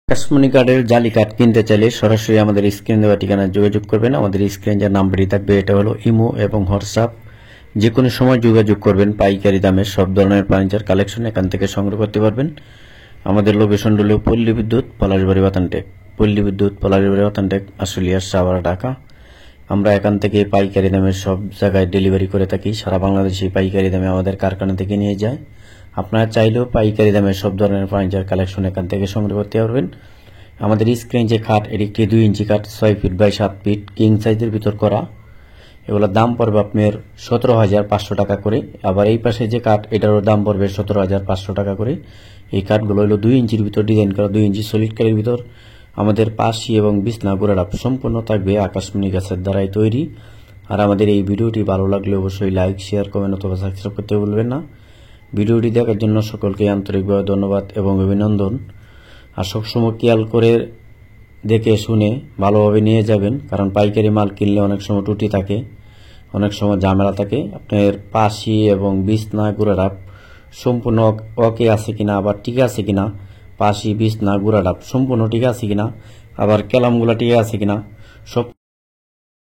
আকাশমণি কার্ডের জালি কার্ড কিনতে চাইলে সরাসরি আমাদের স্ক্রিনে দেওয়া ঠিকানায় যোগাযোগ করবেন। আমাদের স্ক্রিনে যে নাম্বারটি থাকবে এটা হলো ইমো এবং হোয়াটসঅ্যাপ। যে কোনো সময় যোগাযোগ করবেন। পাইকারি দামে সব ধরনের ফার্নিচার কালেকশন এখান থেকে সংগ্রহ করতে পারবেন। আমাদের লোকেশন হলো পল্লী বিদ্যুৎ পলাশবাড়ি বাতানটেক, পল্লী বিদ্যুৎ পলাশবাড়ি বাতানটেক, আশুলিয়া, সাভার, ঢাকা। আমরা এখান থেকে পাইকারি দামে সব জায়গায় ডেলিভারি করে থাকি। সারা বাংলাদেশে পাইকারি দামে আমাদের কারখানা থেকে নিয়ে যায়। আপনারা চাইলেও পাইকারি দামে সব ধরনের ফার্নিচার কালেকশন এখান থেকে সংগ্রহ করতে পারবেন। আমাদের স্ক্রিন যে খাট, এটি একটি 2 ইঞ্চি খাট, 6 ফিট বাই 7 ফিট, কিং সাইজের ভিতর করা। এগুলোর দাম পড়বে আপনার 17,500 টাকা করে। আবার এই পাশে যে কাঠ, এটারও দাম পড়বে 17,500 টাকা করে। এই কাঠগুলো হলো 2 ইঞ্চির ভিতর ডিজাইন করা, 2 ইঞ্চি সলিড কাঠের ভিতর। আমাদের পাশি এবং বিছনা গোড়াটা সম্পূর্ণ থাকবে আকাশমণি গাছের দ্বারাই তৈরি। আর আমাদের এই ভিডিওটি ভালো লাগলে অবশ্যই লাইক, শেয়ার, কমেন্ট অথবা সাবস্ক্রাইব করতে ভুলবেন না। ভিডিওটি দেখার জন্য সকলকে আন্তরিকভাবে ধন্যবাদ এবং অভিনন্দন। আর সবসময় খেয়াল করে দেখে শুনে ভালোভাবে নিয়ে যাবেন, কারণ পাইকারি মাল কিনলে অনেক সময় ত্রুটি থাকে, অনেক সময় ঝামেলা থাকে। আপনার পাশি এবং বিছনা গুঁড়াডাপ সম্পূর্ণ ওকে আছে কিনা, আবার ঠিক আছে কিনা, পাশি বিছনা গুঁড়াডাপ সম্পূর্ণ ঠিক আছে কিনা, আবার ক্যালামগুলা ঠিক আছে কিনা, সব